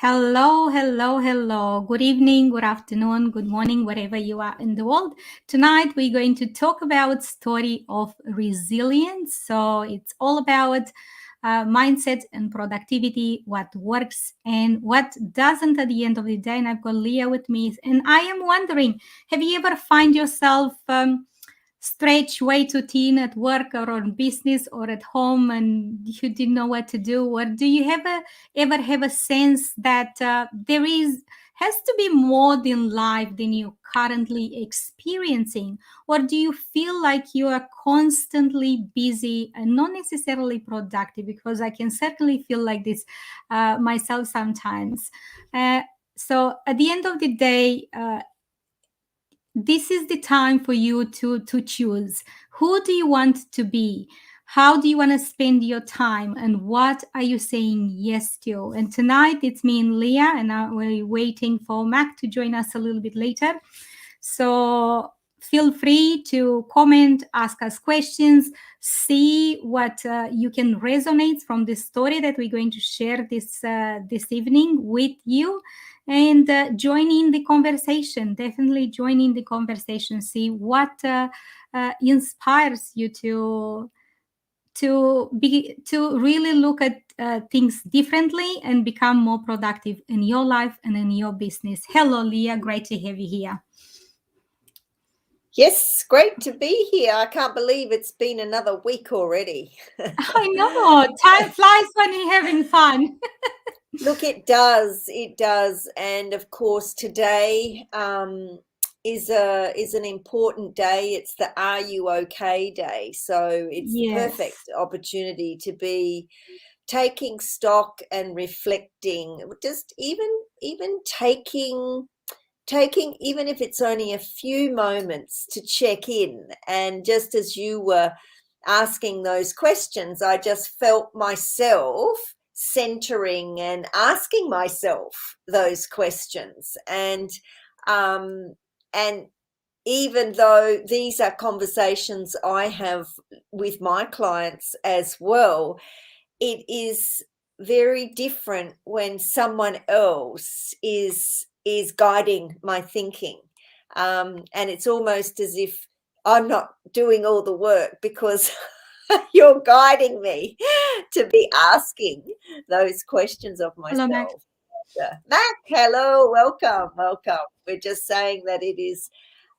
Hello, hello, hello. Good evening, good afternoon, good morning, wherever you are in the world. Tonight we're going to talk about story of resilience. So it's all about mindset and productivity, what works and what doesn't at the end of the day. And I've got Leah with me. And I am wondering, have you ever find yourself stretched way too thin at work or on business or at home and you didn't know what to do? Or do you ever have a sense that there has to be more than life than you're currently experiencing? Or do you feel like you are constantly busy and not necessarily productive? Because I can certainly feel like this myself sometimes. So at the end of the day, this is the time for you to choose who do you want to be, how do you want to spend your time, and what are you saying yes to. And tonight it's me and Leah, and we're waiting for Mac to join us a little bit later. So feel free to comment, ask us questions, see what you can resonate from the story that we're going to share this evening with you, and join in the conversation. Definitely join in the conversation. See what inspires you to really look at things differently and become more productive in your life and in your business. Hello, Leah. Great to have you here. Yes, great to be here. I can't believe it's been another week already. I know. Time flies when you're having fun. Look, it does. It does. And of course, today is an important day. It's the Are You OK Day. So it's the perfect opportunity to be taking stock and reflecting, just even taking even if it's only a few moments to check in. And just as you were asking those questions, I just felt myself centering and asking myself those questions. And even though these are conversations I have with my clients as well, it is very different when someone else is guiding my thinking. And it's almost as if I'm not doing all the work because you're guiding me to be asking those questions of myself. Hello, Mac. Mac, hello, welcome. We're just saying that it is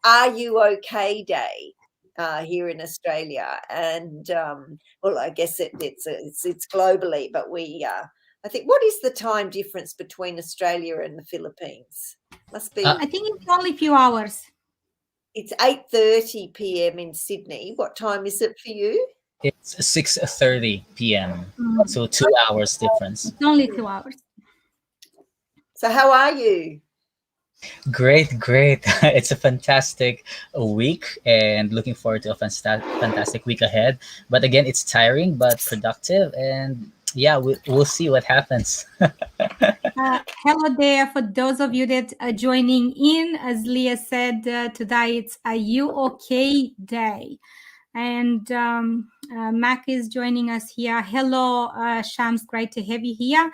Are You OK Day here in Australia, and well, I guess it's globally, but I think, what is the time difference between Australia and the Philippines? Must be. I think it's only a few hours. It's 8:30 p.m. in Sydney. What time is it for you? It's 6:30 p.m. So 2 hours difference. It's only 2 hours. So how are you? Great. It's a fantastic week and looking forward to a fantastic week ahead. But again, it's tiring but productive, and yeah, we'll see what happens. Hello there. For those of you that are joining in, as Leah said, today it's Are You OK Day. And Mac is joining us here. Hello, Shams, great to have you here.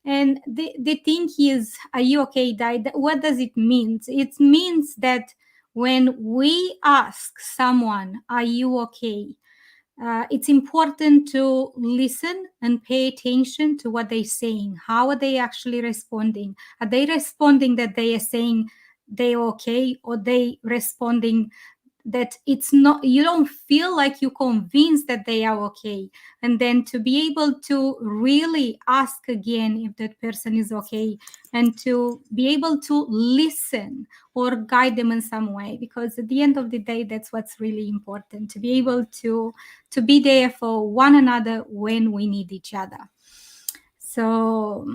And the thing is, Are You OK Day? What does it mean? It means that when we ask someone, Are you okay? It's important to listen and pay attention to what they're saying. How are they actually responding? Are they responding that they are saying they're okay, or they responding that it's not, you don't feel like you're convinced that they are okay? And then to be able to really ask again if that person is okay, and to be able to listen or guide them in some way, because at the end of the day, that's what's really important, to be able to be there for one another when we need each other. So,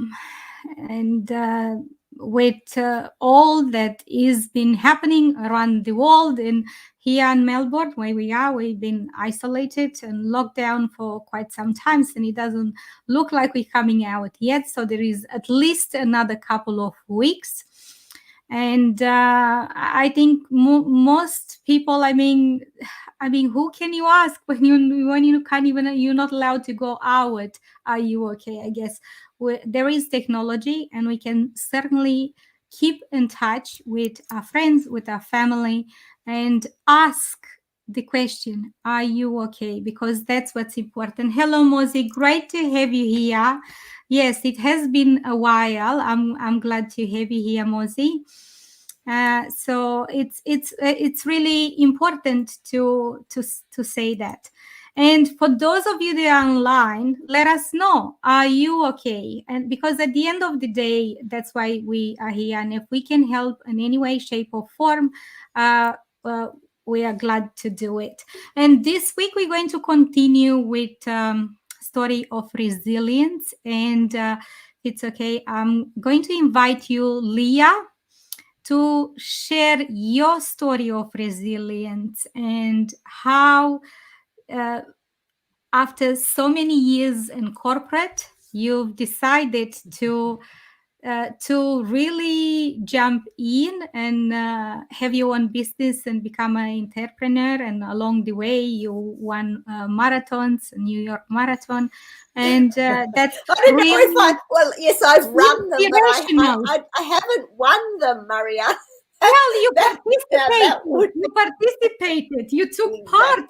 and with all that is been happening around the world, and here in Melbourne, where we are, we've been isolated and locked down for quite some time, and it doesn't look like we're coming out yet. So there is at least another couple of weeks. And I think most people, I mean, who can you ask when you can't even, you're not allowed to go out? Are you okay? I guess there is technology, and we can certainly keep in touch with our friends, with our family, and ask the question, are you okay? Because that's what's important. Hello, Mozi. Great to have you here. Yes, it has been a while. I'm glad to have you here, Mozi. So it's really important to say that. And for those of you that are online, let us know, are you okay? And because at the end of the day, that's why we are here. And if we can help in any way, shape, or form, we are glad to do it. And this week we're going to continue with story of resilience. And it's okay. I'm going to invite you, Leah, to share your story of resilience and how after so many years in corporate, you've decided to really jump in and have your own business and become an entrepreneur. And along the way, you won marathons, New York Marathon, and that's I don't really know if well, yes, I've run them, but inspirational. I haven't won them, Maria. Well, you That would participated. You participated. You took part.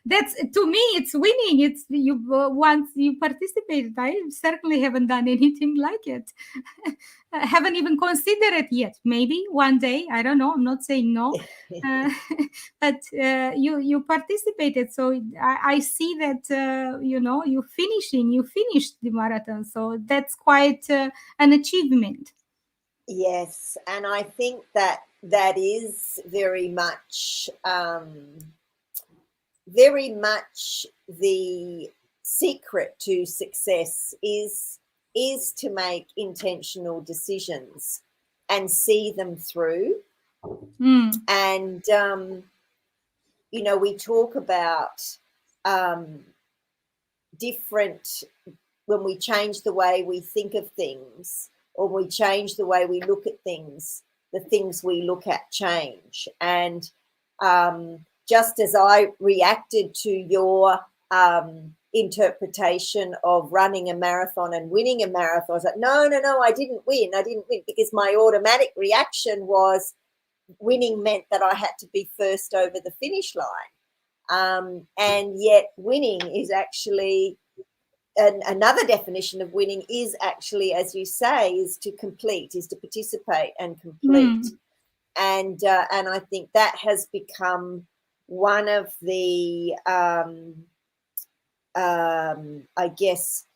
That's to me, it's winning. It's you once you participated. I certainly haven't done anything like it. I haven't even considered it yet.Maybe one day. I don't know. I'm not saying no, but you participated. So I see that you finished the marathon. So that's quite an achievement. Yes, and I think that is very much the secret to success is to make intentional decisions and see them through. And we talk about different, when we change the way we think of things, or we change the way we look at things, the things we look at change. And just as I reacted to your interpretation of running a marathon and winning a marathon, I was like, no, I didn't win. Because my automatic reaction was winning meant that I had to be first over the finish line. And yet winning is actually, another definition of winning is actually, as you say, is to complete, is to participate and complete. And I think that has become one of the, I guess,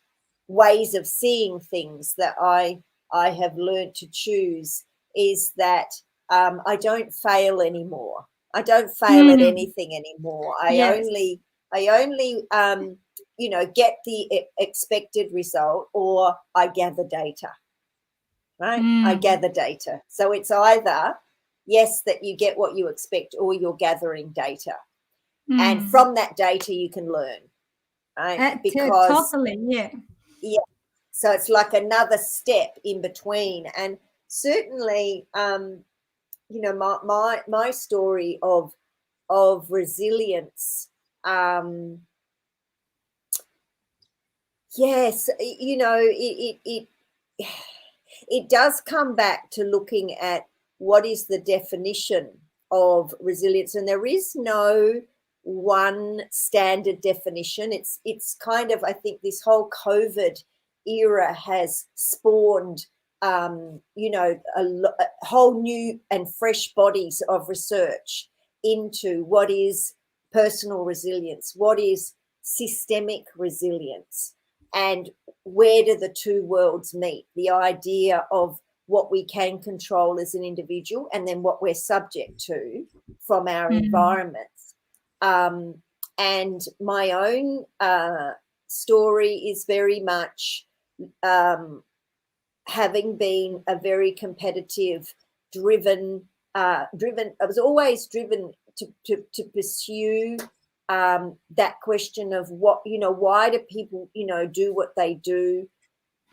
ways of seeing things that I have learned to choose, is that I don't fail anymore. I don't fail at anything anymore. I only get the expected result, or I gather data, right? I gather data. So it's either, yes, that you get what you expect, or you're gathering data. And from that data, you can learn, right? Because totally, yeah. So it's like another step in between. And certainly, my story of resilience, yes, it does come back to looking at what is the definition of resilience, and there is no one standard definition. It's kind of, I think this whole COVID era has spawned a whole new and fresh bodies of research into what is personal resilience, what is systemic resilience, and where do the two worlds meet? The idea of what we can control as an individual, and then what we're subject to from our environments. And my own story is very much having been a very competitive, driven. I was always driven to pursue that question of why do people do what they do,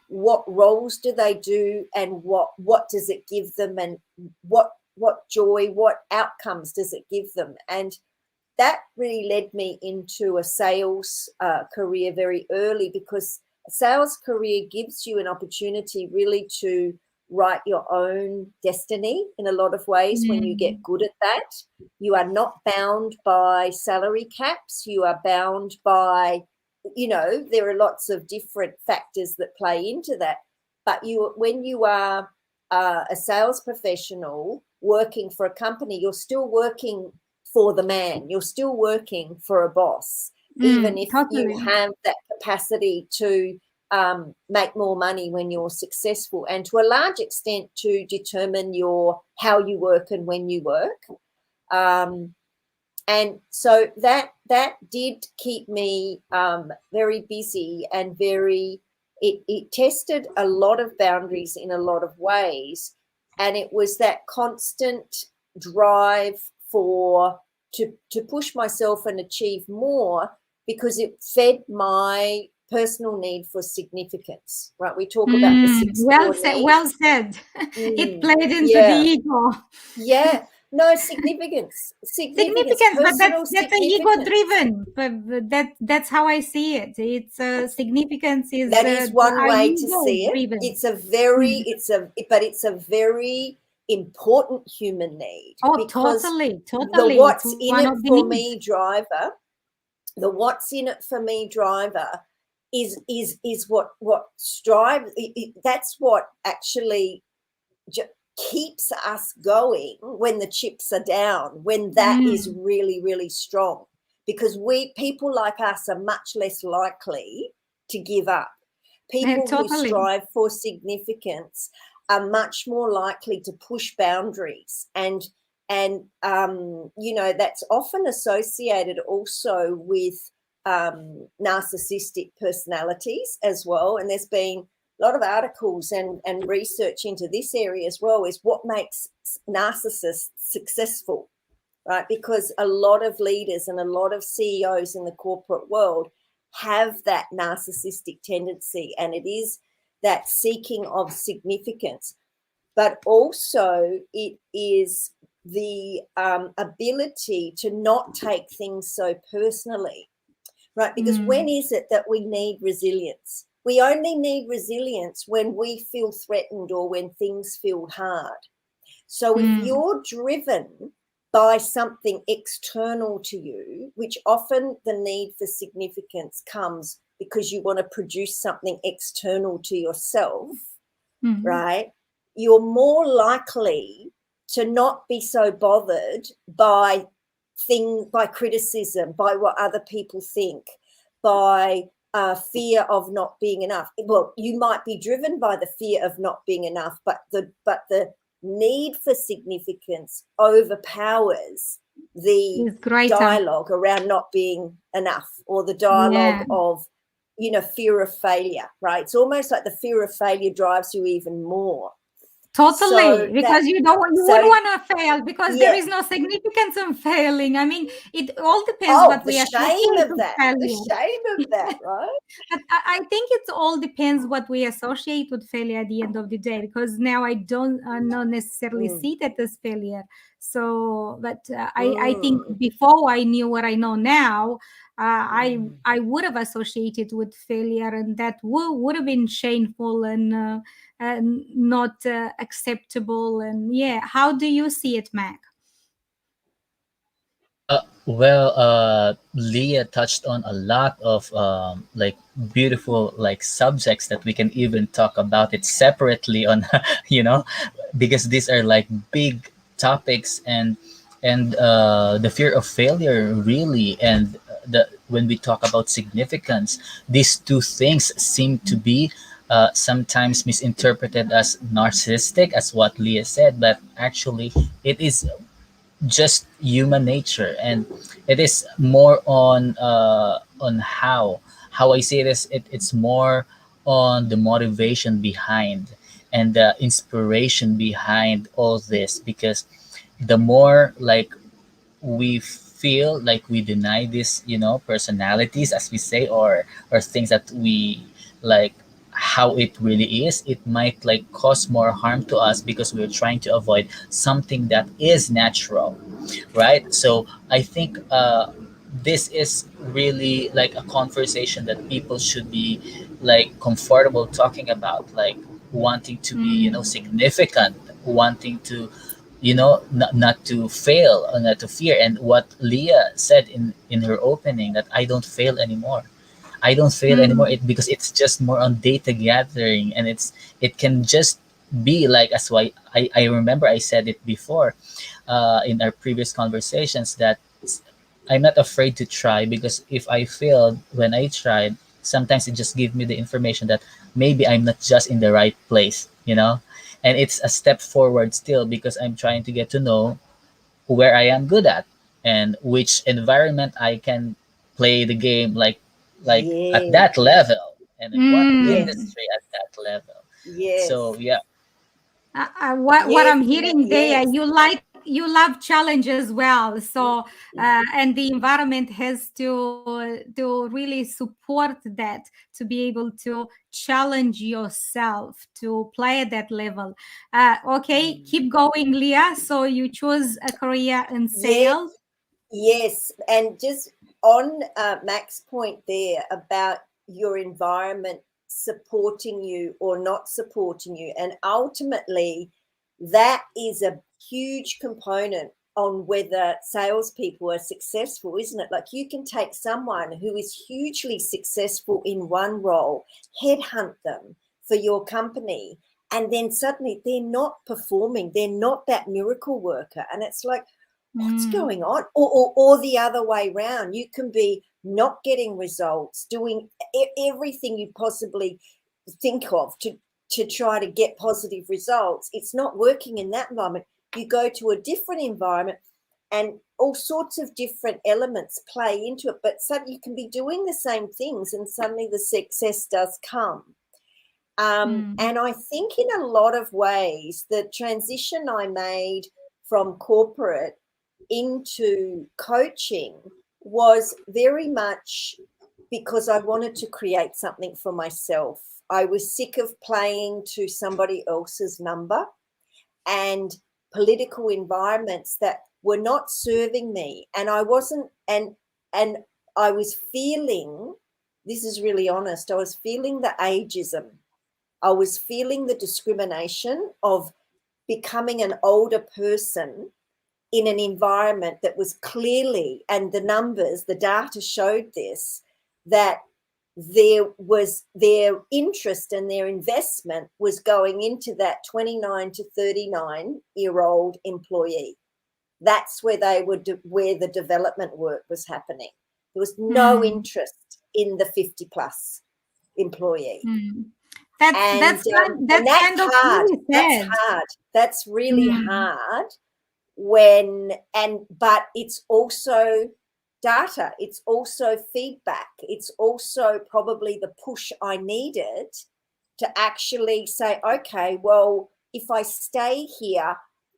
what roles do they do, and what does it give them, and what joy, what outcomes does it give them. And that really led me into a sales career very early, because sales career gives you an opportunity really to write your own destiny in a lot of ways. When you get good at that, you are not bound by salary caps. You are bound by, there are lots of different factors that play into that. But when you are a sales professional working for a company, you're still working for the man. You're still working for a boss, even if you have that capacity to make more money when you're successful, and to a large extent to determine how you work and when you work. And so that did keep me very busy and it tested a lot of boundaries in a lot of ways. And it was that constant drive to push myself and achieve more, because it fed my personal need for significance, right? We talk about the 6 well said. It played into the ego. Yeah. No, significance, but that's a ego driven. But that's how I see it. It's significance is that is one way to see it. Driven. It's a very important human need. Oh, totally. The what's in it for me driver. The what's in it for me driver is what strives. That's what actually keeps us going when the chips are down, when that is really, really strong, because people like us are much less likely to give up. People who strive for significance are much more likely to push boundaries, and that's often associated also with narcissistic personalities as well. And there's been a lot of articles and research into this area as well, is what makes narcissists successful, right? Because a lot of leaders and a lot of CEOs in the corporate world have that narcissistic tendency, and it is that seeking of significance. But also it is the ability to not take things so personally, right? Because when is it that we need resilience? We only need resilience when we feel threatened or when things feel hard. So if you're driven by something external to you, which often the need for significance comes because you want to produce something external to yourself, right? You're more likely to not be so bothered by criticism, by what other people think, by fear of not being enough. Well, you might be driven by the fear of not being enough, but the need for significance overpowers the dialogue around not being enough, or the dialogue of, fear of failure, right? It's almost like the fear of failure drives you even more. Totally, because you wouldn't want to fail, because there is no significance in failing. I mean, it all depends what we associate with failure. The shame of that, right? But I think it all depends what we associate with failure at the end of the day, because now I don't not necessarily see that as failure. So, but I think before I knew what I know now, I would have associated with failure, and that would have been shameful and not acceptable. And how do you see it, Mac? Leah touched on a lot of beautiful subjects that we can even talk about it separately on, because these are big topics, and the fear of failure really, and when we talk about significance, these two things seem to be sometimes misinterpreted as narcissistic, as what Leah said, but actually it is just human nature, and it is more on how I see this. It's more on the motivation behind and the inspiration behind all this, because the more we feel like we deny this, personalities, as we say, or things that we how it really is, it might cause more harm to us, because we're trying to avoid something that is natural, right? So I think this is really a conversation that people should be like comfortable talking about, like wanting to be, significant, wanting to, not to fail or not to fear. And what Leah said in her opening, that I don't fail anymore. I don't fail anymore, Mm. because it's just more on data gathering, and it can just be like, as why I remember I said it before, in our previous conversations, that I'm not afraid to try, because if I failed when I tried, sometimes it just gives me the information that maybe I'm not just in the right place. And it's a step forward still, because I'm trying to get to know where I am good at, and which environment I can play the game, like at Yeah. that level, and in what Mm. Yes. industry at that level. So Yes. yeah. What Yes. I'm hearing there, Yes. you love challenge as well. So and the environment has to really support that, to be able to challenge yourself to play at that level. Okay, keep going, Leah. So you chose a career in Yes. sales. Yes. And just on Mac's point there about your environment supporting you or not supporting you, and ultimately that is a huge component on whether salespeople are successful, isn't it? Like, you can take someone who is hugely successful in one role, headhunt them for your company, and then suddenly they're not performing, they're not that miracle worker, and it's like, what's Mm. going on? Or the other way around, you can be not getting results, doing everything you possibly think of to try to get positive results. It's not working in that environment. You go to a different environment, and all sorts of different elements play into it, but suddenly you can be doing the same things, and suddenly the success does come. Mm. And I think in a lot of ways, the transition I made from corporate into coaching was very much because I wanted to create something for myself. I was sick of playing to somebody else's number and political environments that were not serving me. And I wasn't, and I was feeling, this is really honest, I was feeling the ageism. I was feeling the discrimination of becoming an older person in an environment that was clearly, and the numbers, the data showed this, that their interest and their investment was going into that 29 to 39-year-old employee. That's where where the development work was happening. There was no Mm. interest in the 50 plus employee. Mm. And That's that's kind of hard. really That's sad. hard. That's really Mm. hard but it's also data, it's also feedback, it's also probably the push I needed to actually say, okay, well, if I stay here,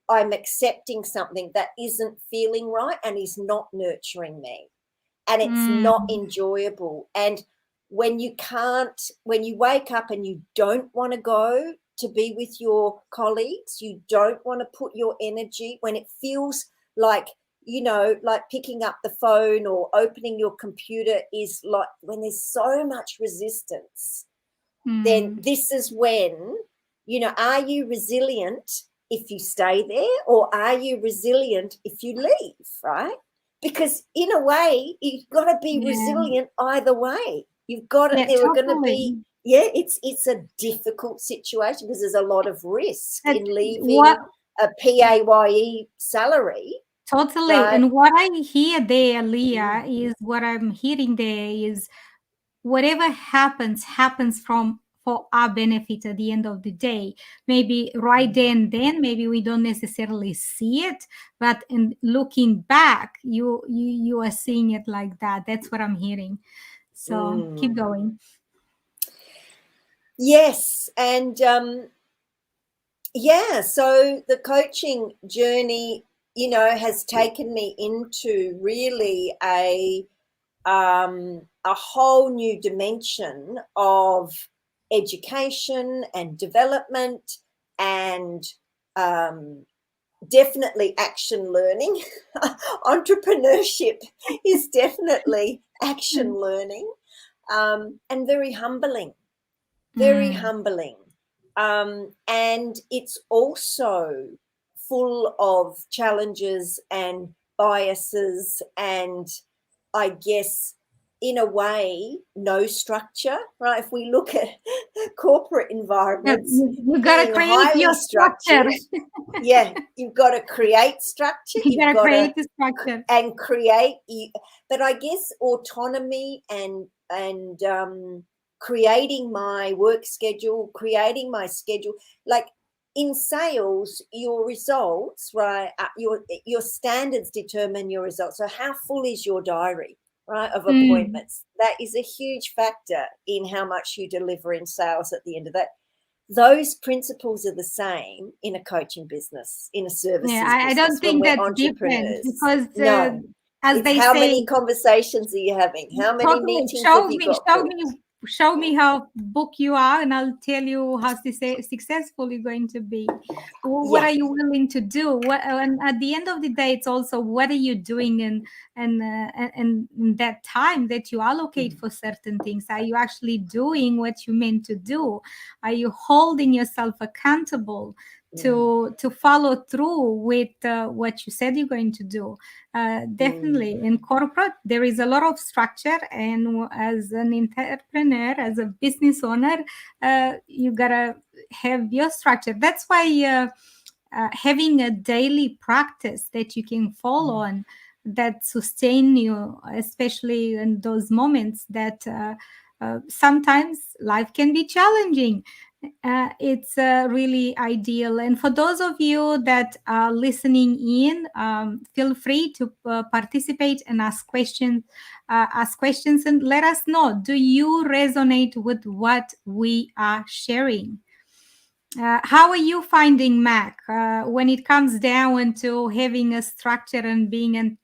I'm accepting something that isn't feeling right and is not nurturing me, and it's not Mm. enjoyable. And when you wake up and you don't want to go to be with your colleagues, you don't want to put your energy, when it feels like, like picking up the phone or opening your computer is like, when there's so much resistance, then Mm. this is when, are you resilient if you stay there, or are you resilient if you leave, right? Because in a way, you've got to be Yeah. resilient either way. You've got to, Yeah, there are going to be, totally. it's a difficult situation because there's a lot of risk That in leaving what a PAYE salary, Totally. but And what I hear there, Leah, is what I'm hearing there is whatever happens from for our benefit at the end of the day. Maybe right then, maybe we don't necessarily see it, but in looking back, you are seeing it like that. That's what I'm hearing. So keep going. yes. And yeah, so the coaching journey, has taken me into really a whole new dimension of education and development, and definitely action learning. Entrepreneurship is definitely action learning, and very humbling. very Mm. humbling. And it's also full of challenges and biases and, I guess, in a way, no structure, right? If we look at corporate Yeah, environments you gotta being create highly your structure. structured, yeah, you've got to create structure, You you've gotta got to create the structure. and create. But I guess autonomy and creating my work schedule, creating my schedule, like in sales, your results, right? Your standards determine your results. So how full is your diary, right, of Mm. appointments? That is a huge factor in how much you deliver in sales at the end of that. Those principles are the same in a coaching business, in a Yeah, services I don't business, when think we're that's different entrepreneurs. because, No, as it's they how say, many conversations are you having? How many totally. meetings have you got booked? Show me how book you are, and I'll tell you how successful you're going to be. What Yeah. are you willing to do? What, and at the end of the day, it's also what are you doing and in that time that you allocate for certain things. Are you actually doing what you meant to do? Are you holding yourself accountable to follow through with what you said you're going to do? Definitely in corporate there is a lot of structure, and as an entrepreneur, as a business owner, you gotta have your structure. That's why having a daily practice that you can follow and that sustain you, especially in those moments that sometimes life can be challenging. It's really ideal. And for those of you that are listening in, feel free to participate and ask questions and let us know, do you resonate with what we are sharing? How are you finding, Mac, when it comes down to having a structure and being an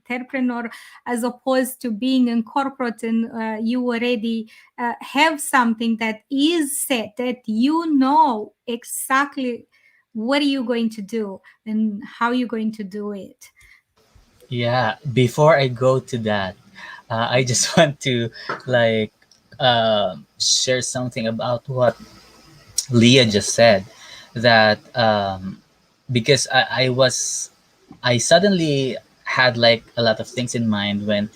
entrepreneur as opposed to being in corporate, and you already have something that is set, that you know exactly what are you going to do and how you're going to do it? Yeah, before I go to that, I just want to like share something about what Leah just said. That because I suddenly had like a lot of things in mind when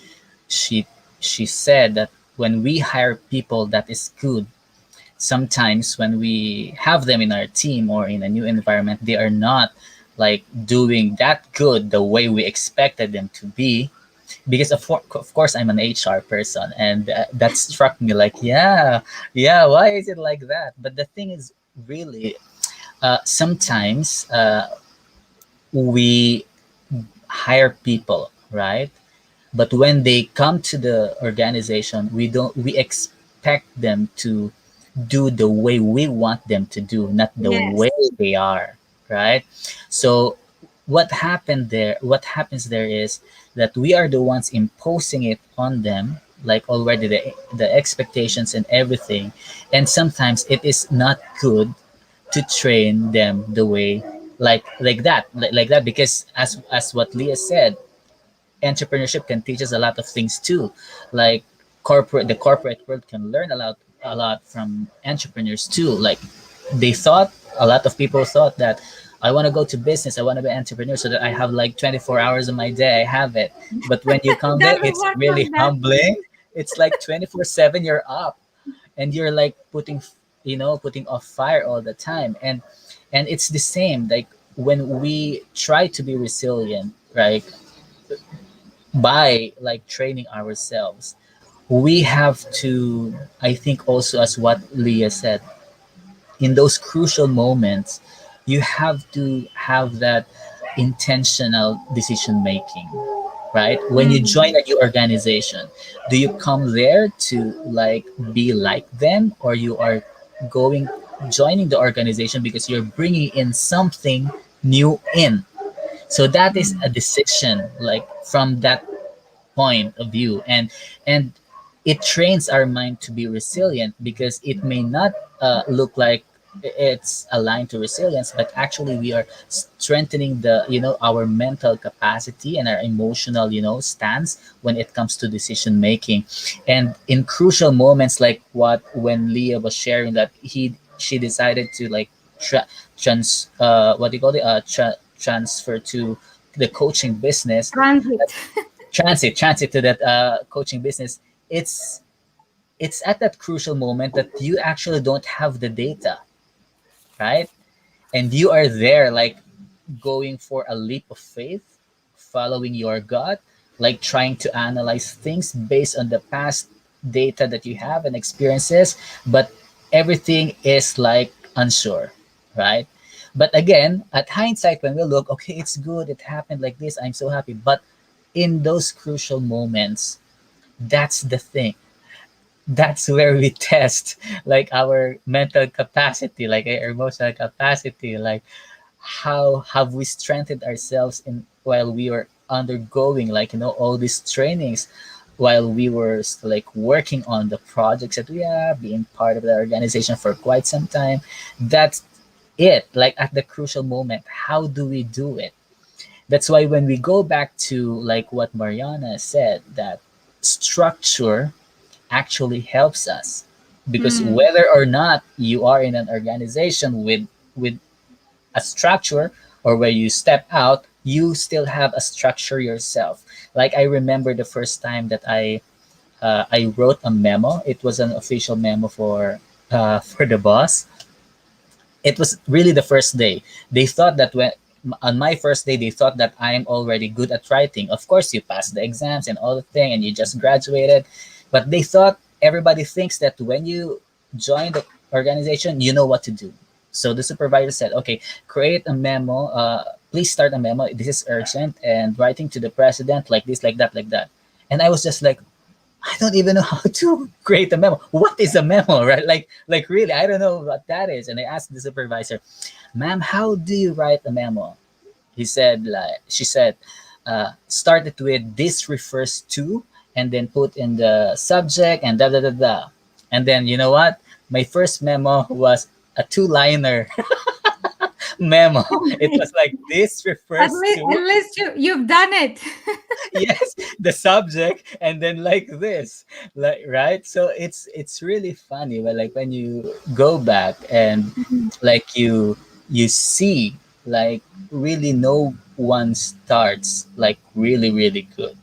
she she said that when we hire people that is good, sometimes when we have them in our team or in a new environment, they are not like doing that good the way we expected them to be. Because of course I'm an HR person, and that struck me like, yeah, why is it like that? But the thing is, really, sometimes we hire people, right? But when they come to the organization, we expect them to do the way we want them to do, not the Yes. way they are, right? So what happens there is that we are the ones imposing it on them, like already the expectations and everything. And sometimes it is not good to train them the way like that, because as what Leah said, entrepreneurship can teach us a lot of things too. Like the corporate world can learn a lot from entrepreneurs too. Like a lot of people thought that I want to go to business, I want to be an entrepreneur so that I have like 24 hours of my day, I have it. But when you come there, Doesn't it's work really like that. humbling. It's like 24/7 you're up, and you're like putting off fire all the time. And it's the same like when we try to be resilient, right? By like training ourselves, we have to, I think, also as what Leah said, in those crucial moments, you have to have that intentional decision making, right? When you join Mm. a new organization, do you come there to like be like them, or you are going joining the organization because you're bringing in something new in? So that is a decision like from that point of view. And it trains our mind to be resilient, because it may not look like it's aligned to resilience, but actually we are strengthening the, our mental capacity and our emotional, stance when it comes to decision making. And in crucial moments like when Leah was sharing that she decided to like what do you call it, transfer to the coaching business, Transit. transit to that coaching business. It's at that crucial moment that you actually don't have the data, right? And you are there like going for a leap of faith, following your gut, like trying to analyze things based on the past data that you have and experiences, but everything is like unsure, right? But again, at hindsight, when we look, okay, it's good, it happened like this, I'm so happy. But in those crucial moments, that's the thing, that's where we test like our mental capacity, like our emotional capacity, like how have we strengthened ourselves in while we were undergoing like all these trainings, while we were like working on the projects that we are being part of the organization for quite some time. That's it, like at the crucial moment, how do we do it? That's why when we go back to like what Mariana said, that structure actually helps us, because Mm. whether or not you are in an organization with a structure, or where you step out, you still have a structure yourself. Like I remember the first time that I wrote a memo. It was an official memo for the boss. It was really the first day. They thought that when on my first day, they thought that I'm already good at writing. Of course, you passed the exams and all the thing, and you just graduated. But they thought everybody thinks that when you join the organization, you know what to do. So the supervisor said, "Okay, create a memo. Please start a memo. This is urgent, and writing to the president like this, like that, like that." And I was just like, I don't even know how to create a memo. What is a memo, right? Like really, I don't know what that is. And I asked the supervisor, "Ma'am, how do you write a memo?" She said, start it with "this refers to," and then put in the subject and da da da da. And then you know what? My first memo was a two-liner memo. It was like "this refers At to," least you've done it. yes, the subject, and then like this, like, right? So it's really funny, but like when you go back and like you see like really no one starts like really really good,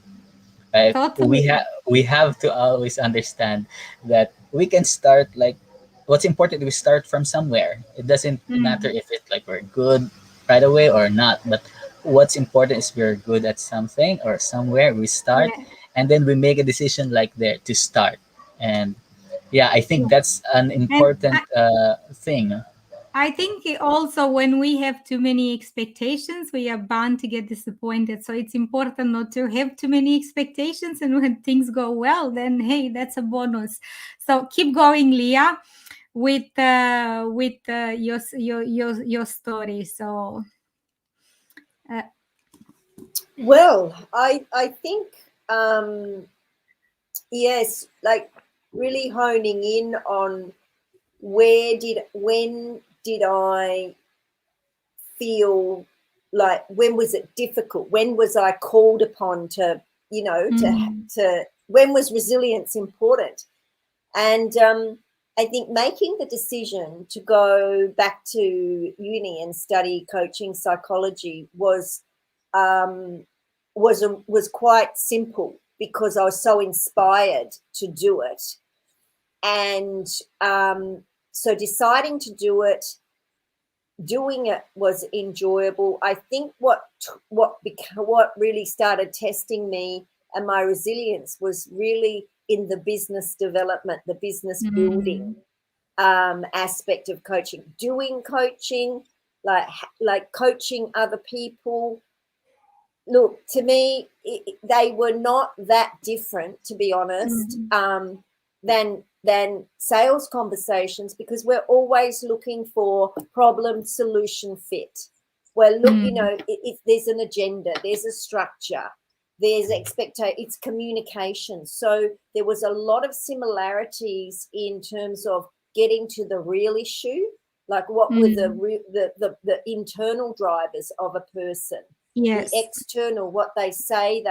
right? Totally. We have to always understand that we can start like, what's important, we start from somewhere. It doesn't matter Mm. if it's like we're good right away or not, but what's important is we're good at something or somewhere we start, Yeah. and then we make a decision like there to start. And yeah, I think Yeah. that's an And important thing. I think also when we have too many expectations, we are bound to get disappointed. So it's important not to have too many expectations. And when things go well, then hey, that's a bonus. So keep going, Leah, with your story. So uh, Well, I think yes, like really honing in on when did I feel like, when was it difficult? When was I called upon to, mm, to when was resilience important? And I think making the decision to go back to uni and study coaching psychology um, was quite simple, because I was so inspired to do it. And so deciding to do it, doing it was enjoyable. I think what really started testing me and my resilience was really in the business development, the business building mm, aspect of coaching, doing coaching, like coaching other people. Look, to me, they were not that different, to be honest, mm, than sales conversations, because we're always looking for problem solution fit. Well, look, mm, there's an agenda, there's a structure, there's expectation, it's communication. So there was a lot of similarities in terms of getting to the real issue Like what were the internal drivers of a person, Yes. the external, what they say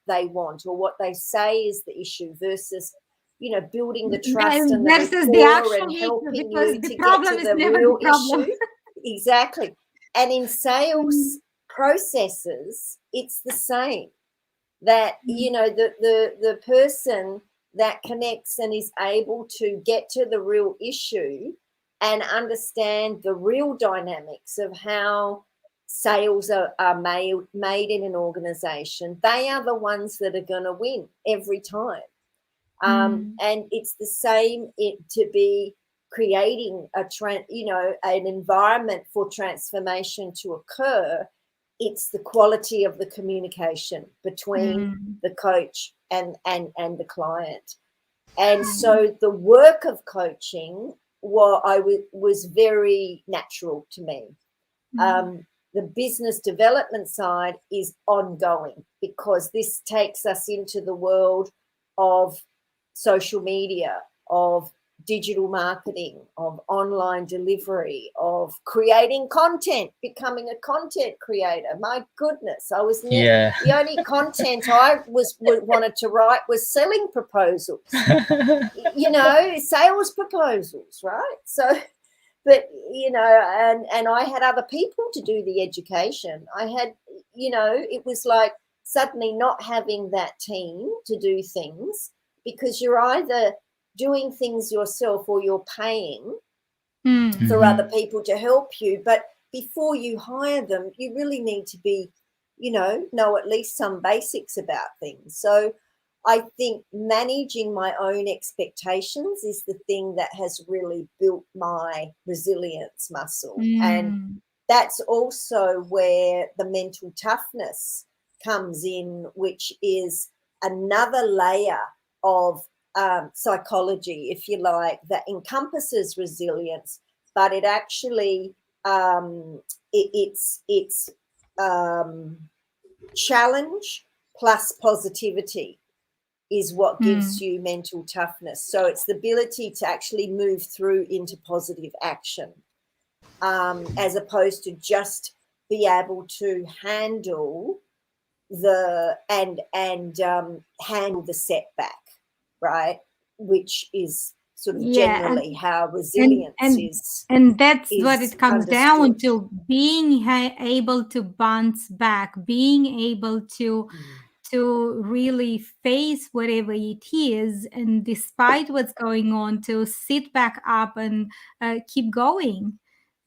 they want or what they say is the issue versus, you know, building the trust and the versus the rapport actual and issue, helping because you the to problem get to is the never real the problem. issue. Exactly. And in sales processes, it's the same. That, you know, the person that connects and is able to get to the real issue and understand the real dynamics of how sales are made in an organization, they are the ones that are going to win every time. And it's the same to be creating an environment for transformation to occur. It's the quality of the communication between the coach and the client. And so the work of coaching, was very natural to me. The business development side is ongoing because this takes us into the world of social media, of digital marketing, of online delivery, of creating content, becoming a content creator. My goodness, I was the only content I wanted to write was selling proposals, you know, sales proposals, right? So, but, you know, and I had other people to do the education. I had, you know, it was like suddenly not having that team to do things, because you're either doing things yourself or you're paying for other people to help you. But before you hire them, you really need to be, you know at least some basics about things. So I think managing my own expectations is the thing that has really built my resilience muscle. And that's also where the mental toughness comes in, which is another layer of psychology, if you like, that encompasses resilience, but it actually it's challenge plus positivity is what gives you mental toughness. So it's the ability to actually move through into positive action, as opposed to just be able to handle handle the setback, right? Which is sort of generally how resilience is. And that's what it comes down understood. to: being able to bounce back, being able to really face whatever it is, and despite what's going on, to sit back up and keep going.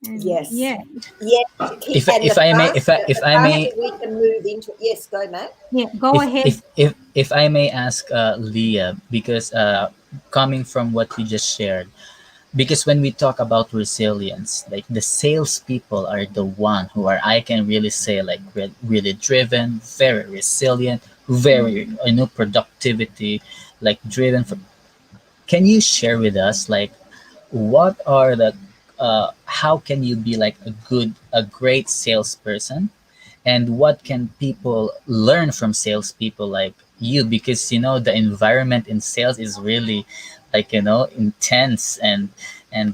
And Yes. If I may, we can move into it. Yes, go, Matt. Yeah, go ahead. If I may ask Leah, because coming from what you just shared, because when we talk about resilience, like the salespeople are the one who are, I can really say, like really driven, very resilient, very productivity, like driven. Can you share with us, like, what are the how can you be like a great salesperson, and what can people learn from salespeople like you? Because the environment in sales is really, like, intense, and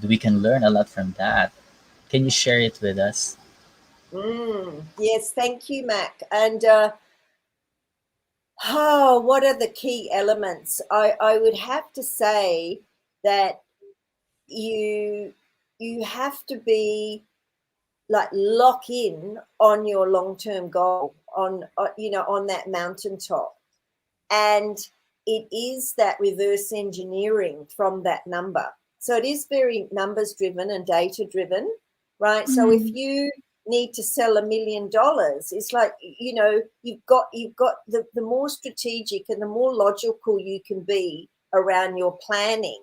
we can learn a lot from that. Can you share it with us? Yes, thank you, Mac. And what are the key elements? I would have to say that you have to be like lock in on your long-term goal, on that mountaintop, and it is that reverse engineering from that number. So it is very numbers driven and data driven, right? So if you need to sell $1 million, it's like, you've got the more strategic and the more logical you can be around your planning,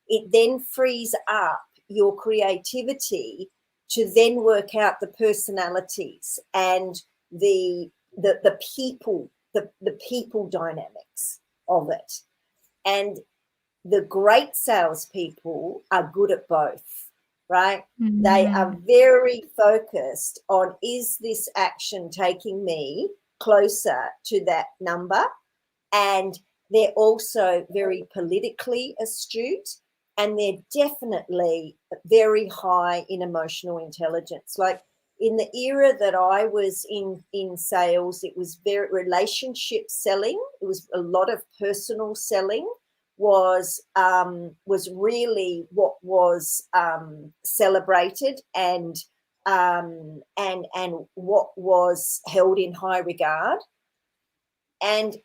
it then frees up your creativity to then work out the personalities and the people, the people dynamics of it. And the great salespeople are good at both, right? They are very focused on, is this action taking me closer to that number? And they're also very politically astute, and they're definitely very high in emotional intelligence. Like in the era that I was in sales, it was very relationship selling. It was a lot of personal selling was really what was celebrated and what was held in high regard. And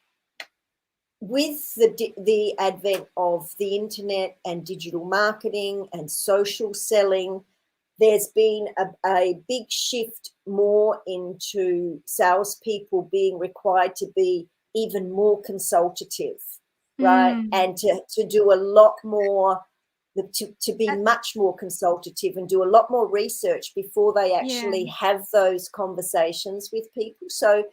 with the advent of the internet and digital marketing and social selling, there's been a big shift more into salespeople being required to be even more consultative, right? And to do a lot more, to be much more consultative and do a lot more research before they actually have those conversations with people. So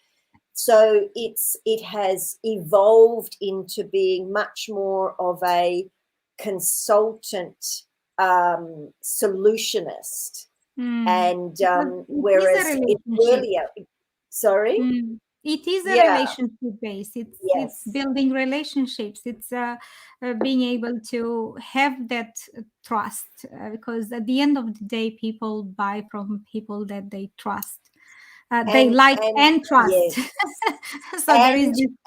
it has evolved into being much more of a consultant solutionist, and whereas earlier, it is a relationship base. It's building relationships. It's being able to have that trust, because at the end of the day, people buy from people that they trust. They like and trust. Yes. So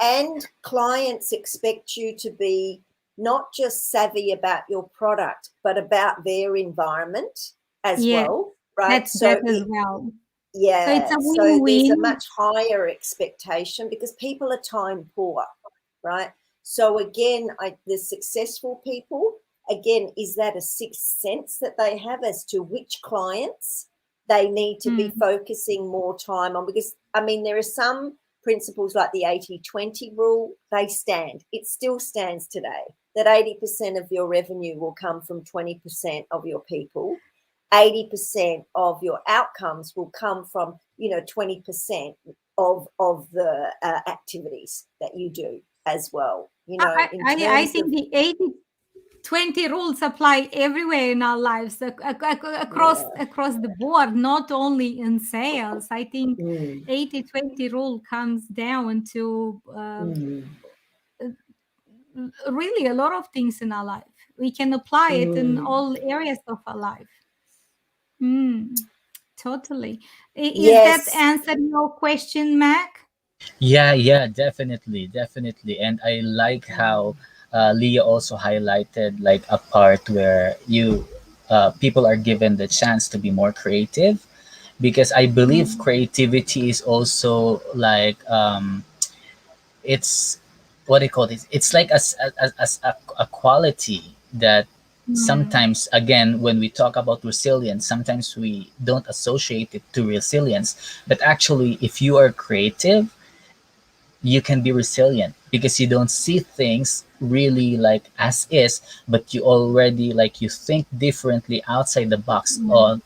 and clients expect you to be not just savvy about your product, but about their environment as well, right? That's that as well. Yeah. So it's a win-win. So there's a much higher expectation because people are time poor, right? So again, the successful people, again, is that a sixth sense that they have as to which clients they need to be focusing more time on? Because, I mean, there are some principles like the 80-20 rule, they stand. It still stands today, that 80% of your revenue will come from 20% of your people. 80% of your outcomes will come from, 20% of the activities that you do as well. I think the 80-20 rules apply everywhere in our lives, across the board, not only in sales. I think 80-20 rule comes down to really a lot of things in our life. We can apply it in all areas of our life. Totally. Is that answer your question, Mac? Yeah, definitely. And I like how Leah also highlighted like a part where people are given the chance to be more creative, because I believe creativity is also like it's what do you call this? It's like a quality that sometimes, again, when we talk about resilience, sometimes we don't associate it to resilience, but actually if you are creative, you can be resilient because you don't see things really like as is, but you already like you think differently outside the box on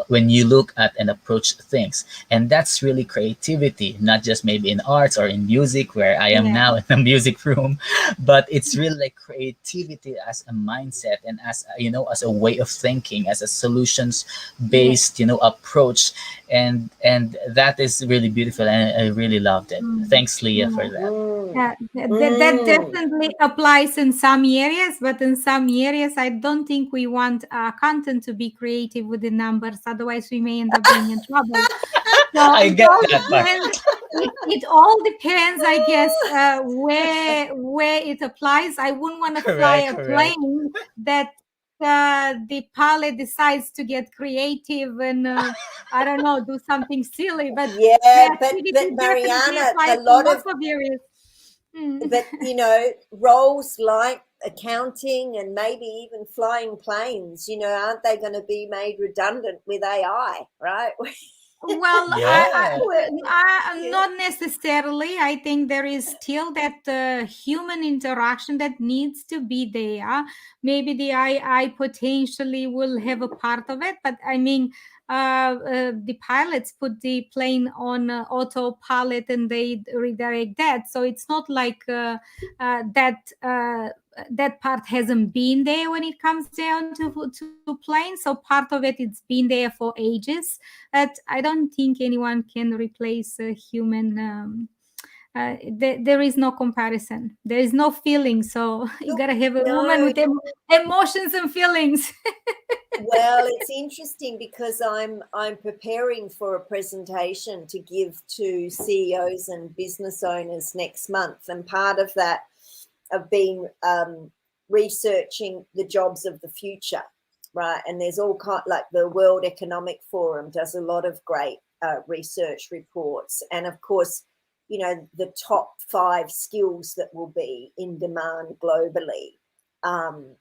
when you look at and approach things. And that's really creativity, not just maybe in arts or in music where I am now in the music room, but it's really like creativity as a mindset and as as a way of thinking, as a solutions based approach. And that is really beautiful, and I really loved it. Thanks, Leah, for that. That definitely applies in some areas, but in some areas I don't think we want content to be creative with the numbers, otherwise we may end up being in trouble. So I get that part. It all depends, I guess, where it applies. I wouldn't want to fly a plane that the pilot decides to get creative and I don't know, do something silly. But but Mariana, a lot of areas. But roles like accounting and maybe even flying planes, aren't they going to be made redundant with AI, right? Well, not necessarily. I think there is still that human interaction that needs to be there. Maybe the AI potentially will have a part of it, but I mean, the pilots put the plane on autopilot and they redirect that. So it's not like that part hasn't been there when it comes down to planes. So part of it's been there for ages. But I don't think anyone can replace a human there is no comparison. There is no feeling. So you gotta have a woman No. with emotions and feelings. Well, it's interesting because I'm preparing for a presentation to give to CEOs and business owners next month, and part of that I've been researching the jobs of the future, right? And there's all kind, like the World Economic Forum does a lot of great research reports, and of course, you know, the top 5 skills that will be in demand globally.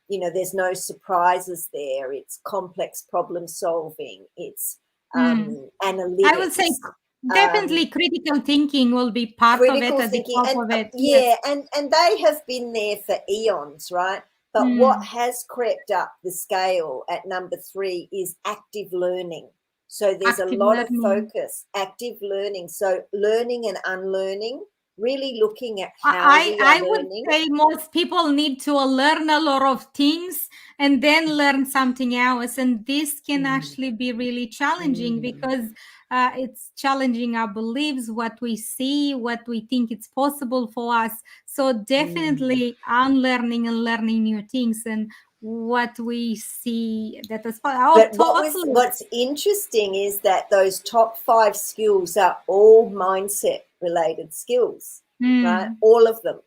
You know, there's no surprises there. It's complex problem solving. It's analytics. I would say definitely critical thinking will be part of it, at the top of it. Yeah, and they have been there for eons, right? But what has crept up the scale at number 3 is active learning. So there's Active a lot learning. of focus, active learning. So learning and unlearning, really looking at how we are I would learning. say most people need to learn a lot of things and then learn something else, and this can actually be really challenging because it's challenging our beliefs, what we see, what we think it's possible for us. So definitely unlearning and learning new things and what we see that is But what's interesting is that those top 5 skills are all mindset related skills, right? All of them.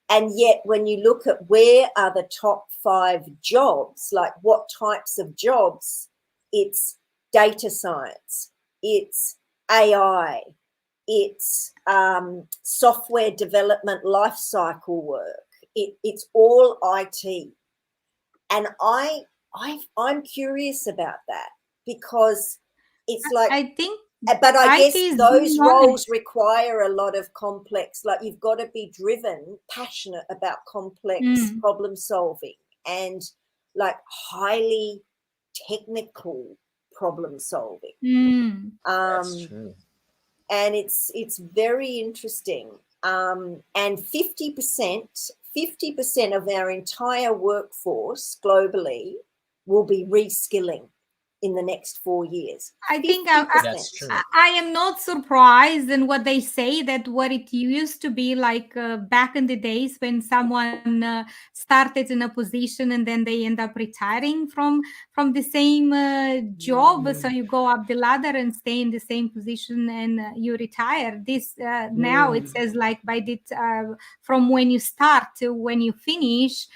And yet when you look at where are the top 5 jobs, like what types of jobs, it's data science, it's AI, it's software development lifecycle work, it's all IT. And I'm curious about that because it's like, I think, but I IT guess is those being honest. roles require a lot of complex, like you've got to be driven, passionate about complex problem solving and like highly technical problem solving. That's true. And it's very interesting. And 50% of our entire workforce globally will be reskilling in the next 4 years. I think That's true. I am not surprised in what they say, that what it used to be like back in the days when someone started in a position and then they end up retiring from the same job. So you go up the ladder and stay in the same position and you retire. This now it says like from when you start to when you finish.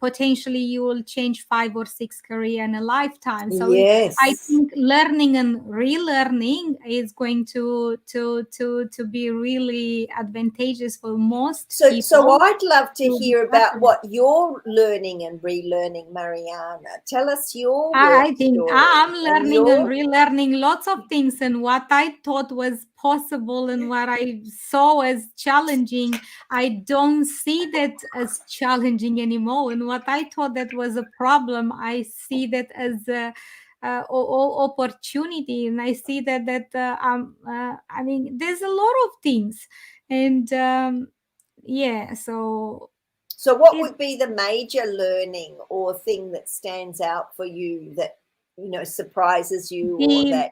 Potentially you will change 5 or 6 career in a lifetime. So yes. I think learning and relearning is going to be really advantageous for most people. So I'd love to hear about what you're learning and relearning, Mariana. Tell us your I think story. I'm learning and relearning lots of things, and what I thought was possible and what I saw as challenging, I don't see that as challenging anymore. And what I thought that was a problem, I see that as a opportunity, and I see that I mean, there's a lot of things, and yeah. So what would be the major learning or thing that stands out for you that, you know, surprises you, or that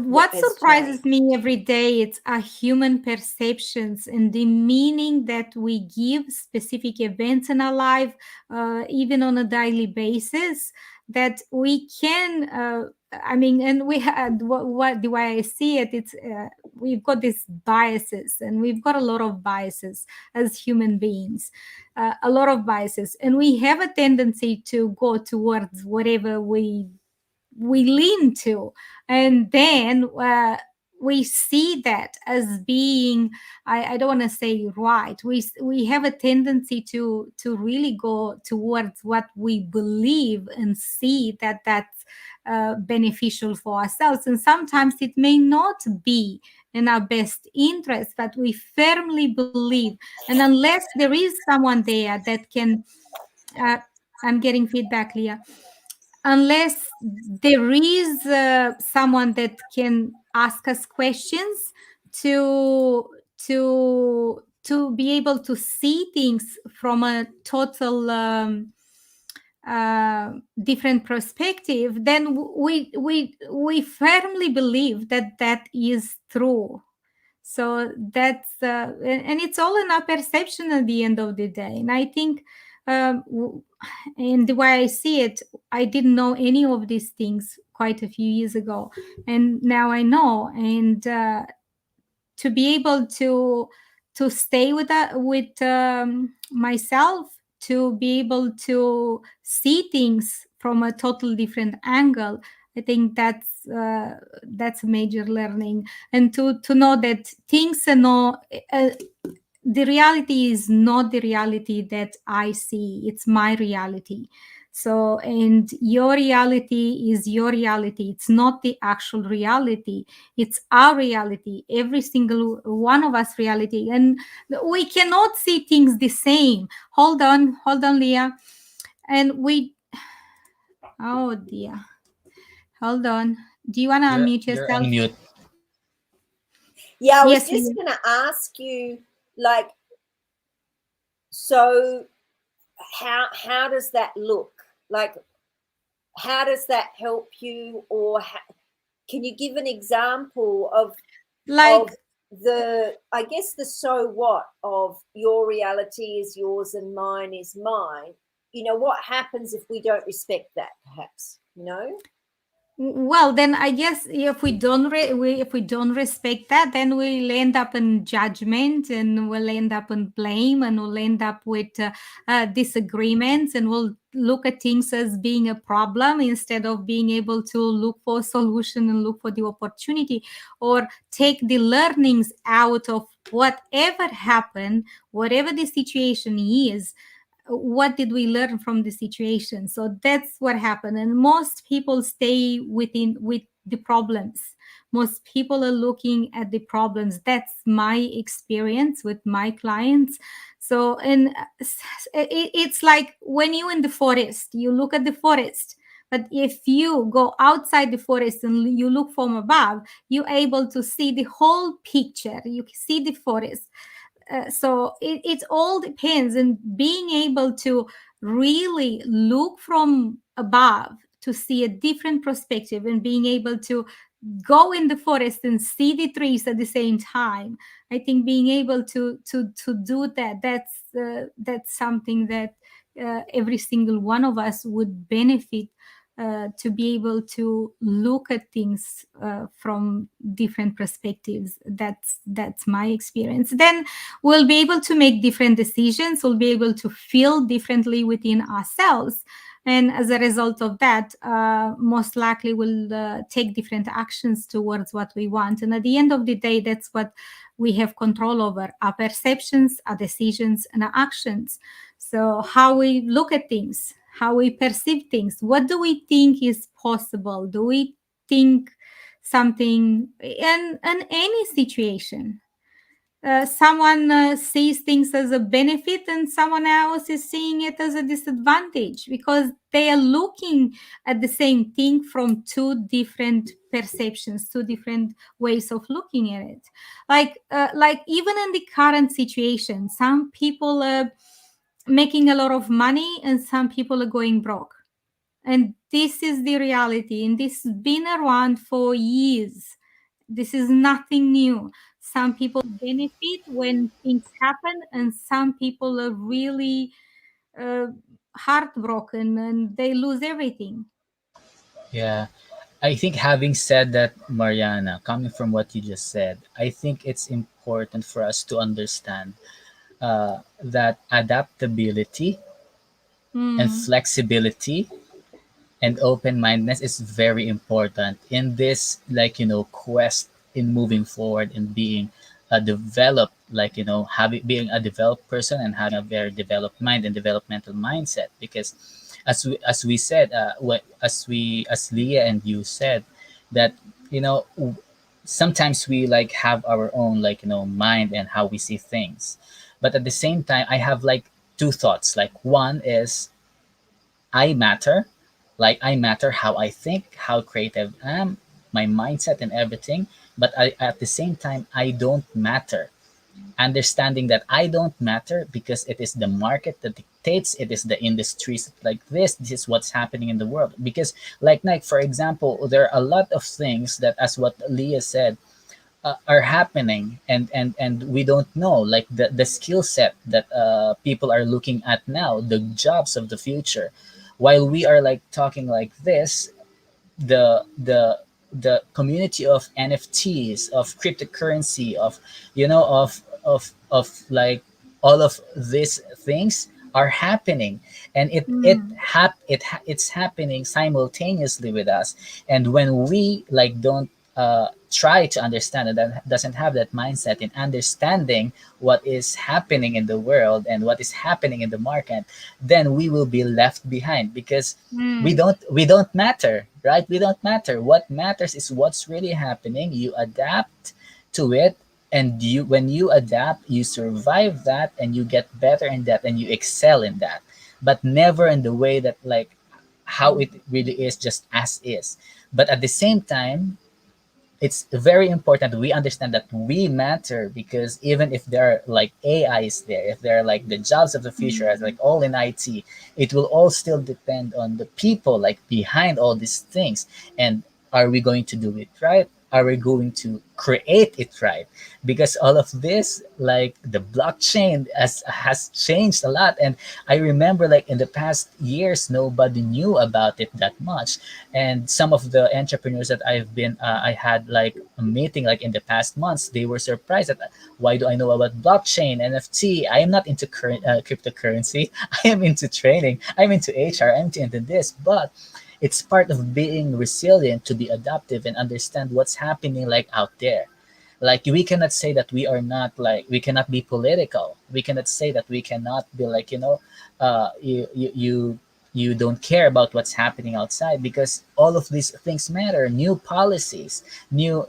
what surprises me every day, it's our human perceptions and the meaning that we give specific events in our life, even on a daily basis, that we can I mean, and we had what the way I see it, it's we've got these biases, and we've got a lot of biases as human beings, a lot of biases, and we have a tendency to go towards whatever we lean to, and then we see that as being, I don't want to say right, we have a tendency to really go towards what we believe and see that that's beneficial for ourselves, and sometimes it may not be in our best interest, but we firmly believe, and unless there is someone there that can I'm getting feedback, Leah. Unless there is someone that can ask us questions to be able to see things from a total different perspective, then we firmly believe that that is true. So that's and it's all in our perception at the end of the day. And I think and the way I see it, I didn't know any of these things quite a few years ago, and now I know. And to be able to stay with that, with myself, to be able to see things from a total different angle, I think that's a major learning. And to know that things are not the reality is not the reality that I see, it's my reality. So, and your reality is your reality, it's not the actual reality, it's our reality, every single one of us reality. And we cannot see things the same. Hold on, Leah. And we, oh dear, hold on, do you want to unmute You're yourself? on mute. Yeah, I was Yes, just Leah. going to ask you, like, so how does that look? Like, how does that help you? Or can you give an example of Like, the, I guess, the so what of your reality is yours and mine is mine? You know, what happens if we don't respect that, perhaps, you know? well, then I guess if we don't if we don't respect that, then we'll end up in judgment, and we'll end up in blame, and we'll end up with disagreements, and we'll look at things as being a problem instead of being able to look for a solution and look for the opportunity, or take the learnings out of whatever happened, whatever the situation is. What did we learn from the situation? So that's what happened. And most people stay with the problems. Most people are looking at the problems. That's my experience with my clients. So, and it's like when you're in the forest, you look at the forest. But if you go outside the forest and you look from above, you're able to see the whole picture. You see the forest. So it all depends, and being able to really look from above to see a different perspective, and being able to go in the forest and see the trees at the same time. I think being able to do that, that's something that every single one of us would benefit, to be able to look at things from different perspectives. That's my experience. Then we'll be able to make different decisions. We'll be able to feel differently within ourselves, and as a result of that, most likely we'll take different actions towards what we want. And at the end of the day, that's what we have control over: our perceptions, our decisions, and our actions. So how we look at things, how we perceive things, what do we think is possible? Do we think something in any situation? Someone sees things as a benefit, and someone else is seeing it as a disadvantage, because they are looking at the same thing from two different perceptions, two different ways of looking at it. Like even in the current situation, some people are making a lot of money and some people are going broke. And this is the reality, and this has been around for years. This is nothing new. Some people benefit when things happen, and some people are really uh, heartbroken and they lose everything. Yeah. I think having said that, Mariana, coming from what you just said, I think it's important for us to understand that adaptability and Mm. flexibility and open-mindedness is very important in this, like, quest in moving forward and being a developed, like, having being a developed person and having a very developed mind and developmental mindset. Because as we said, as Leah and you said, that you know sometimes we like have our own, like, mind and how we see things. But at the same time, I have like two thoughts. Like, one is I matter. Like, I matter how I think, how creative I am, my mindset and everything. But at the same time, I don't matter. Understanding that I don't matter because it is the market that dictates, it is the industries like this is what's happening in the world. Because, like, for example, there are a lot of things that, as what Leah said, are happening, and we don't know like the skill set that people are looking at now, the jobs of the future. While we are like talking like this, the community of NFTs, of cryptocurrency, of like all of these things are happening, and it's happening simultaneously with us. And when we like don't try to understand it, and doesn't have that mindset in understanding what is happening in the world and what is happening in the market, then we will be left behind, because we don't matter, right? We don't matter. What matters is what's really happening. You adapt to it, and you when you adapt, you survive that, and you get better in that, and you excel in that. But never in the way that like how it really is, just as is. But at the same time, it's very important that we understand that we matter, because even if there are like AIs there, if there are like the jobs of the future as like all in IT, it will all still depend on the people like behind all these things. And are we going to do it right? Are we going to create it right? Because all of this, like the blockchain has changed a lot. And I remember like in the past years, nobody knew about it that much. And some of the entrepreneurs that I had like a meeting like in the past months, they were surprised that why do I know about blockchain, NFT? I am not into current cryptocurrency. I am into training, I'm into HR, I'm into this. But it's part of being resilient, to be adaptive and understand what's happening like out there. Like we cannot say that we are not like, we cannot be political, we cannot say that we cannot be like, you don't care about what's happening outside, because all of these things matter. New policies, new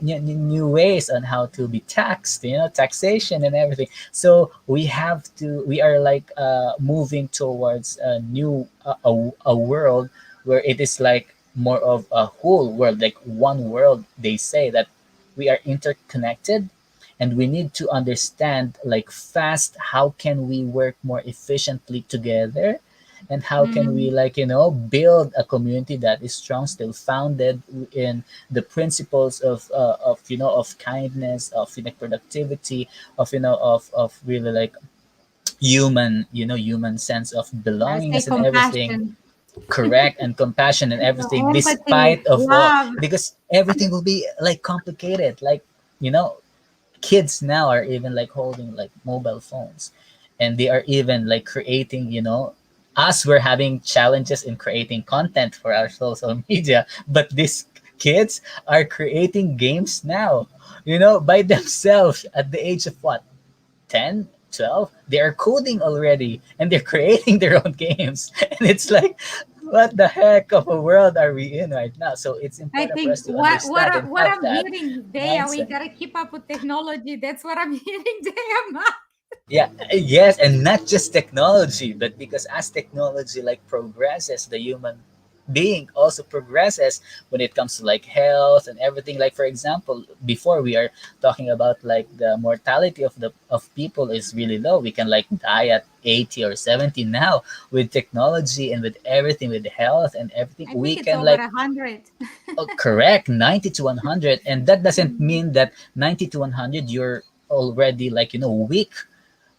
ways on how to be taxed, taxation and everything. So we are like moving towards a new a world where it is like more of a whole world, like one world. They say that we are interconnected, and we need to understand like fast how can we work more efficiently together, and how can we like build a community that is strong, still founded in the principles of kindness, of productivity, of really like human sense of I say belongingness and everything. compassion, Correct. And compassion and everything, empathy, despite of all, love. because everything will be like complicated. Like, you know kids now are even like holding like mobile phones, and they are even like creating, us, we're having challenges in creating content for our social media, but these kids are creating games now, by themselves at the age of what, 10, 12. They are coding already, and they're creating their own games. And it's like, what the heck of a world are we in right now? So it's I important for think us to what what understand I- and what have I'm that hearing, Dea, we mindset. gotta keep up with technology. That's what I'm hearing, Dea. Yeah, yes, and not just technology, but because as technology like progresses, the human being also progresses when it comes to like health and everything. Like for example, before we are talking about like the mortality of people is really low. We can like die at 80 or 70 now. With technology and with everything, with health and everything, I we think it's can over like 100. correct 90 to 100. And that doesn't mean that 90 to 100 you're already like weak.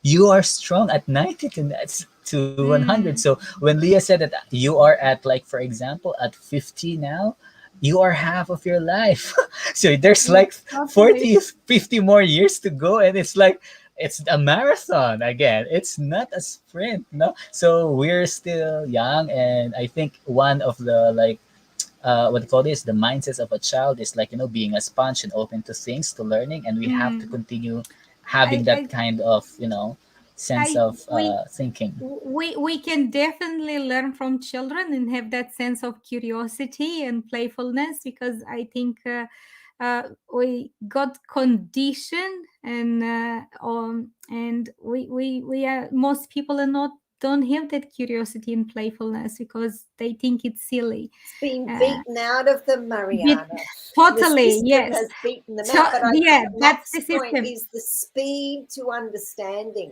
You are strong at 90 to 100. So Mm, when Leah said that you are at like for example at 50 now, you are half of your life. So there's yes, like totally. 40, 50 more years to go, and it's like it's a marathon again. It's not a sprint, no. So we're still young, and I think one of the like what do you call this, the mindsets of a child is like being a sponge and open to things, to learning, and we have to Mm. continue having I, that I, kind of sense I, of we, thinking. we can definitely learn from children and have that sense of curiosity and playfulness, because I think we got conditioned, and we are, most people are not, don't have that curiosity and playfulness because they think it's silly. It's been uh, beaten out of them, bit, Mariana. The totally, system yes. has beaten them So out. But I yeah, think that's the Mac's point system. is the speed to understanding.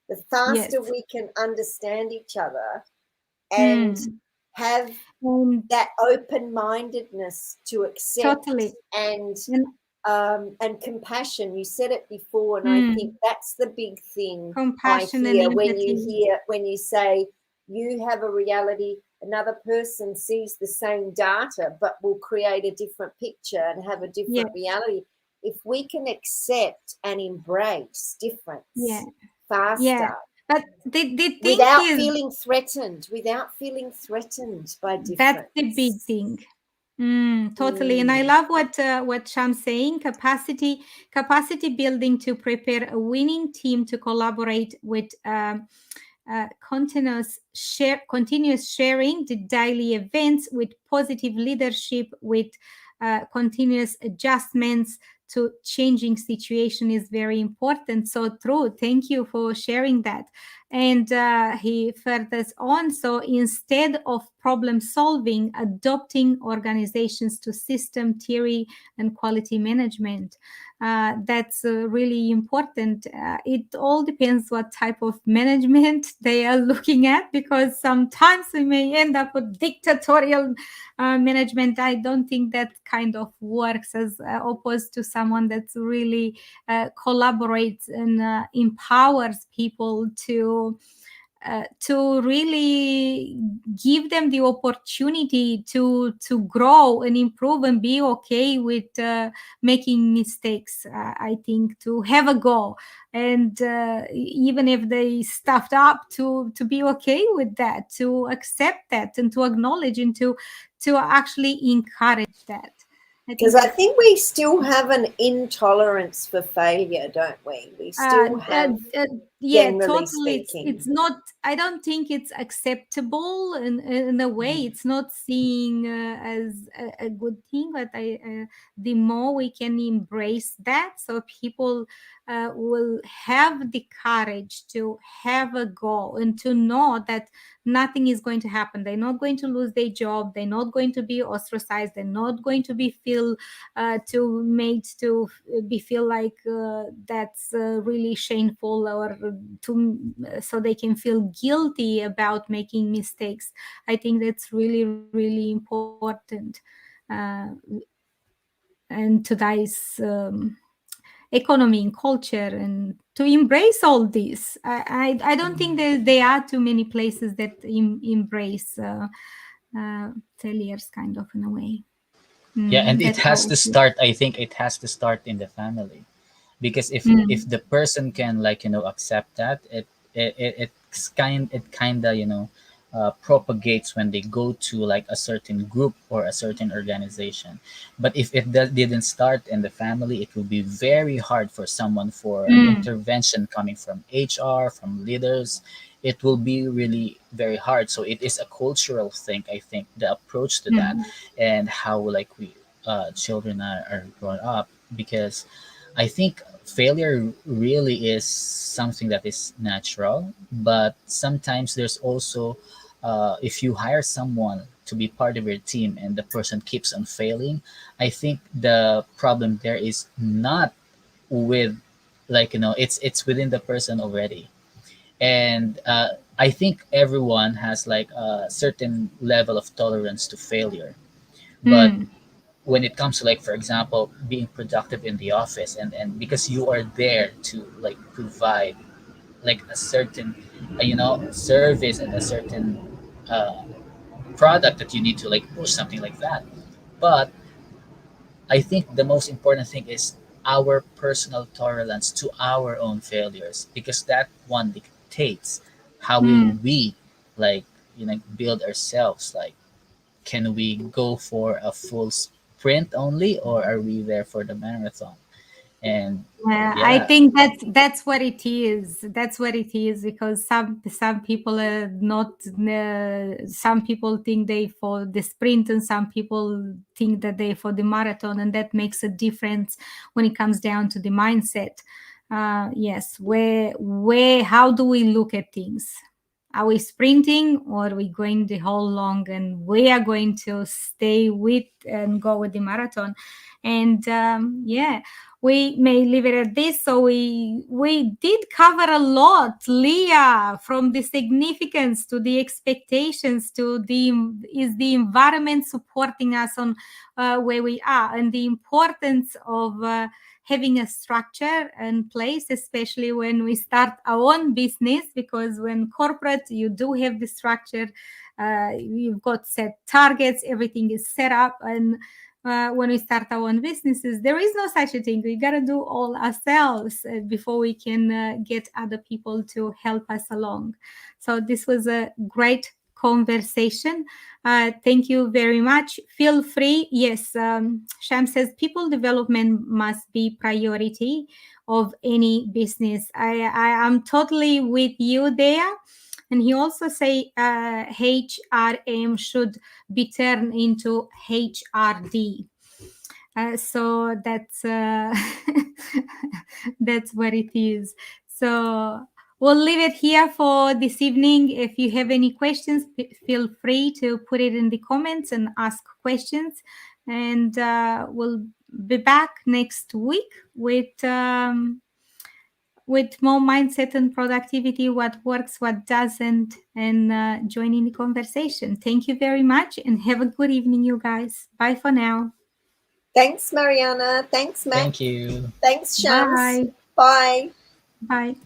The Yes. faster we can understand each other and Mm. have And that open mindedness to accept totally. and And And compassion. You said it before, and I think that's the big thing Compassion I hear and empathy. when you say you have a reality, another person sees the same data but will create a different picture and have a different reality. If we can accept and embrace difference faster, but the thing without is, feeling threatened by difference. That's the big thing. Totally. And I love what Sham's saying, capacity building to prepare a winning team to collaborate with continuous sharing the daily events, with positive leadership, with continuous adjustments to changing situation is very important. So true. Thank you for sharing that. And he further on, so instead of problem solving, adopting organizations to system theory and quality management. That's really important. It all depends what type of management they are looking at, because sometimes we may end up with dictatorial management. I don't think that kind of works, as opposed to someone that's really collaborates and empowers people to really give them the opportunity to grow and improve and be okay with making mistakes. I think to have a go, and even if they stuffed up, to be okay with that, to accept that, and to acknowledge, and to actually encourage that. Because I think we still have an intolerance for failure, don't we? We still have, generally totally. speaking. It's not. I don't think it's acceptable in a way. It's not seen as a good thing. But the more we can embrace that, so people will have the courage to have a goal and to know that nothing is going to happen. They're not going to lose their job. They're not going to be ostracized. They're not going to be feel like that's really shameful, or so they can feel guilty about making mistakes. I think that's really, really important. And today's economy and culture, and to embrace all this. I don't think there are too many places that embrace failures, kind of, in a way. Yeah, and it That's has how to start. I think it has to start in the family, because if the person can, like, accept that, it kind of, propagates when they go to like a certain group or a certain organization. But if it didn't start in the family, it will be very hard for someone, for an intervention coming from HR, from leaders. It will be really very hard. So it is a cultural thing, I think, the approach to that, and how, like, we children are grown up. Because I think failure really is something that is natural, but sometimes there's also, if you hire someone to be part of your team and the person keeps on failing, I think the problem there is not with, like, it's within the person already. And I think everyone has like a certain level of tolerance to failure. But when it comes to, like, for example, being productive in the office, and because you are there to, like, provide like a certain service and a certain uh, product that you need to, like, push something like that. But I think the most important thing is our personal tolerance to our own failures, because that one dictates how will we, like, build ourselves. Like, can we go for a full sprint only, or are we there for the marathon? And I yeah, think that's what it is. That's what it is, because some people are not. Some people think they for the sprint, and some people think that they for the marathon, and that makes a difference when it comes down to the mindset. Yes, how do we look at things? Are we sprinting, or are we going the whole long, and we are going to stay with and go with the marathon? And we may leave it at this. So we did cover a lot, Leah, from the significance to the expectations to is the environment supporting us on where we are, and the importance of having a structure in place, especially when we start our own business, because when corporate, you do have the structure, you've got set targets, everything is set up, and when we start our own businesses, there is no such a thing. We got to do all ourselves before we can get other people to help us along. So this was a great conversation. Thank you very much. Feel free. Yes, Sham says people development must be priority of any business. I am totally with you there. And he also say HRM should be turned into HRD. So that's that's what it is. So we'll leave it here for this evening. If you have any questions, feel free to put it in the comments and ask questions. And we'll be back next week with more mindset and productivity, what works, what doesn't, and joining the conversation. Thank you very much and have a good evening, you guys. Bye for now. Thanks, Mariana. Thanks, Matt. Thank you. Thanks, Shams. Bye. Bye. Bye.